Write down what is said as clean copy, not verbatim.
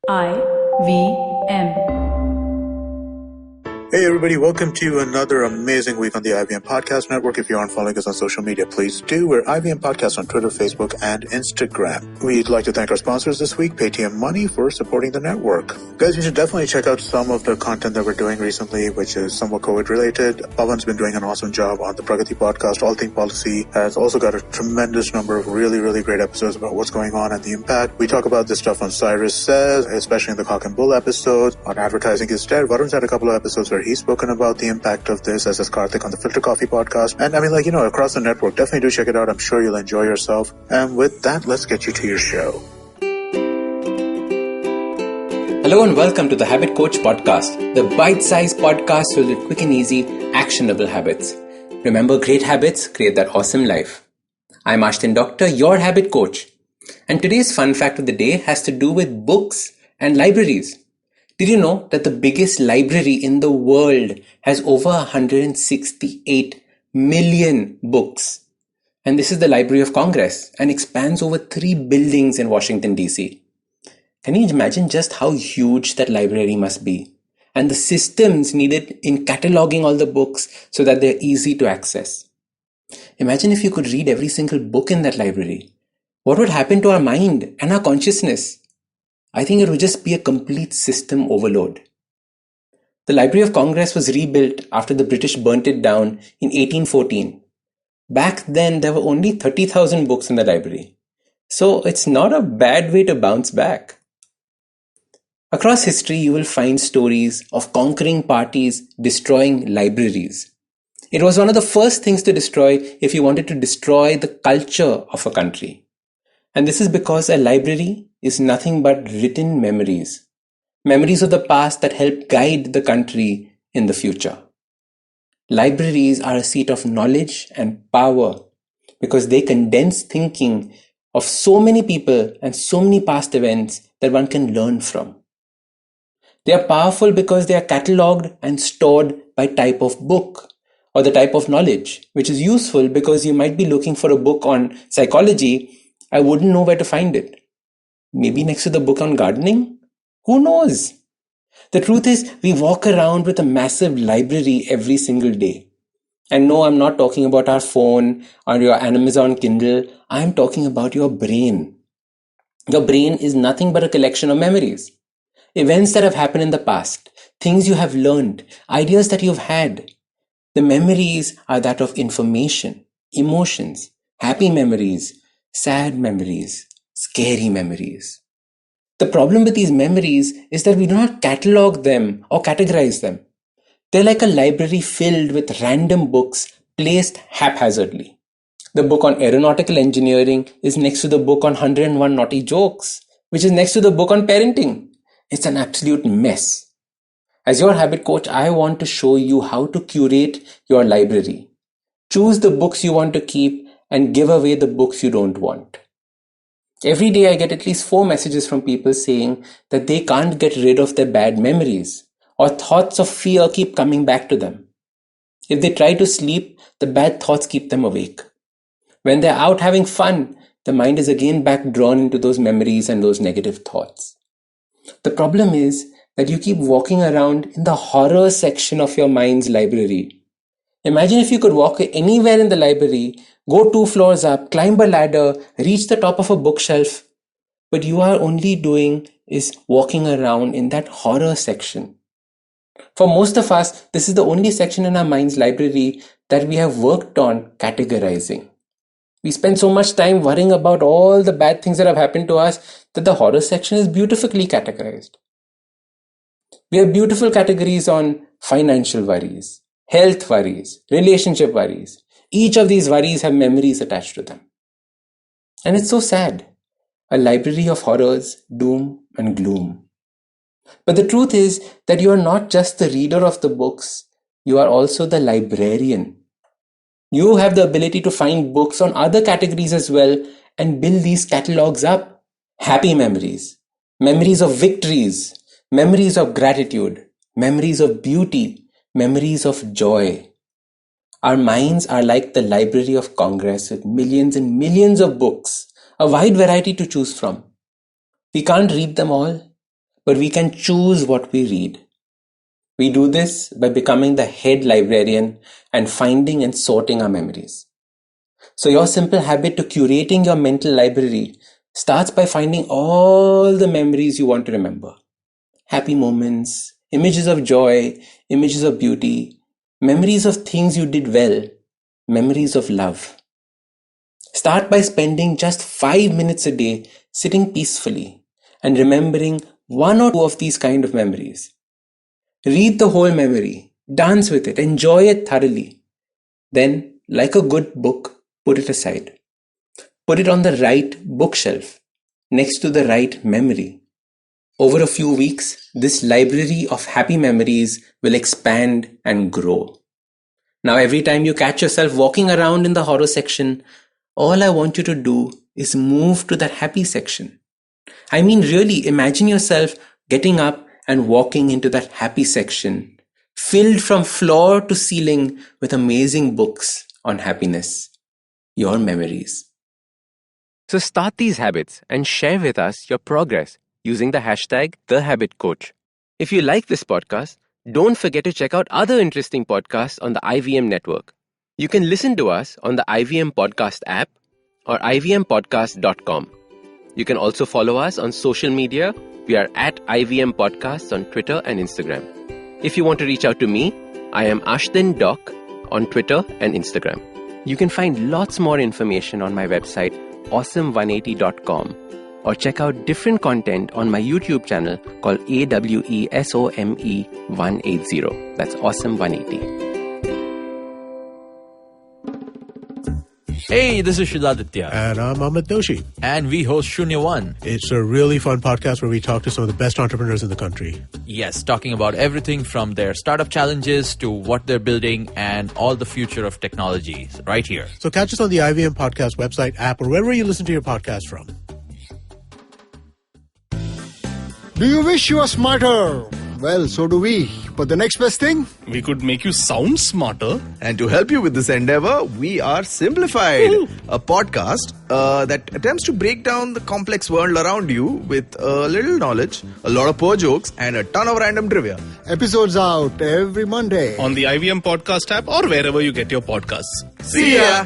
IVM. Hey everybody, welcome to another amazing week on the IVM Podcast Network. If you aren't following us on social media, please do. We're IVM Podcast on Twitter, Facebook, and Instagram. We'd like to thank our sponsors this week, Paytm Money, for supporting the network. Guys, you should definitely check out some of the content that we're doing recently, which is somewhat COVID related. Pawan's been doing an awesome job on the Pragati podcast. All Thing Policy has also got a tremendous number of really great episodes about what's going on and the impact. We talk about this stuff on Cyrus Says, especially in the Cock and Bull episodes. On Advertising Instead, Varun's had a couple of episodes where he's spoken about the impact of this, as is Karthik on the Filter Coffee podcast. And across the network, definitely do check it out. I'm sure you'll enjoy yourself. And with that, let's get you to your show. Hello and welcome to the Habit Coach Podcast, the bite-sized podcast filled with quick and easy, actionable habits. Remember, great habits create that awesome life. I'm Ashdin Doctor, your habit coach. And today's fun fact of the day has to do with books and libraries. Did you know that the biggest library in the world has over 168 million books? And this is the Library of Congress and expands over 3 buildings in Washington, D.C. Can you imagine just how huge that library must be? And the systems needed in cataloging all the books so that they're easy to access. Imagine if you could read every single book in that library. What would happen to our mind and our consciousness? I think it would just be a complete system overload. The Library of Congress was rebuilt after the British burnt it down in 1814. Back then, there were only 30,000 books in the library. So it's not a bad way to bounce back. Across history, you will find stories of conquering parties destroying libraries. It was one of the first things to destroy if you wanted to destroy the culture of a country. And this is because a library is nothing but written memories. Memories of the past that help guide the country in the future. Libraries are a seat of knowledge and power because they condense thinking of so many people and so many past events that one can learn from. They are powerful because they are catalogued and stored by type of book or the type of knowledge, which is useful because you might be looking for a book on psychology. I wouldn't know where to find it. Maybe next to the book on gardening? Who knows? The truth is, we walk around with a massive library every single day. And no, I'm not talking about our phone or your Amazon Kindle. I'm talking about your brain. Your brain is nothing but a collection of memories. Events that have happened in the past, things you have learned, ideas that you've had. The memories are that of information, emotions, happy memories, sad memories, scary memories. The problem with these memories is that we do not catalog them or categorize them. They're like a library filled with random books placed haphazardly. The book on aeronautical engineering is next to the book on 101 naughty jokes, which is next to the book on parenting. It's an absolute mess. As your habit coach, I want to show you how to curate your library. Choose the books you want to keep and give away the books you don't want. Every day I get at least 4 messages from people saying that they can't get rid of their bad memories or thoughts of fear keep coming back to them. If they try to sleep, the bad thoughts keep them awake. When they're out having fun, the mind is again back drawn into those memories and those negative thoughts. The problem is that you keep walking around in the horror section of your mind's library. Imagine if you could walk anywhere in the library, go 2 floors up, climb a ladder, reach the top of a bookshelf, but you are only doing is walking around in that horror section. For most of us, this is the only section in our mind's library that we have worked on categorizing. We spend so much time worrying about all the bad things that have happened to us that the horror section is beautifully categorized. We have beautiful categories on financial worries, health worries, relationship worries. Each of these worries have memories attached to them. And it's so sad. A library of horrors, doom and gloom. But the truth is that you are not just the reader of the books, you are also the librarian. You have the ability to find books on other categories as well and build these catalogs up. Happy memories, memories of victories, memories of gratitude, memories of beauty, memories of joy. Our minds are like the Library of Congress with millions and millions of books, a wide variety to choose from. We can't read them all, but we can choose what we read. We do this by becoming the head librarian and finding and sorting our memories. So your simple habit to curating your mental library starts by finding all the memories you want to remember. Happy moments, images of joy, images of beauty, memories of things you did well, memories of love. Start by spending just 5 minutes a day sitting peacefully and remembering one or two of these kind of memories. Read the whole memory, dance with it, enjoy it thoroughly. Then, like a good book, put it aside. Put it on the right bookshelf, next to the right memory. Over a few weeks, this library of happy memories will expand and grow. Now, every time you catch yourself walking around in the horror section, all I want you to do is move to that happy section. I mean, really, imagine yourself getting up and walking into that happy section, filled from floor to ceiling with amazing books on happiness, your memories. So start these habits and share with us your progress using the hashtag #TheHabitCoach. If you like this podcast, don't forget to check out other interesting podcasts on the IVM network. You can listen to us on the IVM Podcast app or ivmpodcast.com. You can also follow us on social media. We are at IVM Podcasts on Twitter and Instagram. If you want to reach out to me, I am Ashdin Doc on Twitter and Instagram. You can find lots more information on my website, awesome180.com, or check out different content on my YouTube channel called AWESOME180. That's Awesome180. Hey, this is Shiladitya. And I'm Amit Doshi. And we host Shunya One. It's a really fun podcast where we talk to some of the best entrepreneurs in the country. Yes, talking about everything from their startup challenges to what they're building and all the future of technologies right here. So catch us on the IVM Podcast website, app, or wherever you listen to your podcast from. Do you wish you were smarter? Well, so do we. But the next best thing? We could make you sound smarter. And to help you with this endeavor, we are Simplified, a podcast that attempts to break down the complex world around you with a little knowledge, a lot of poor jokes, and a ton of random trivia. Episodes out every Monday On the IVM Podcast app or wherever you get your podcasts. See ya!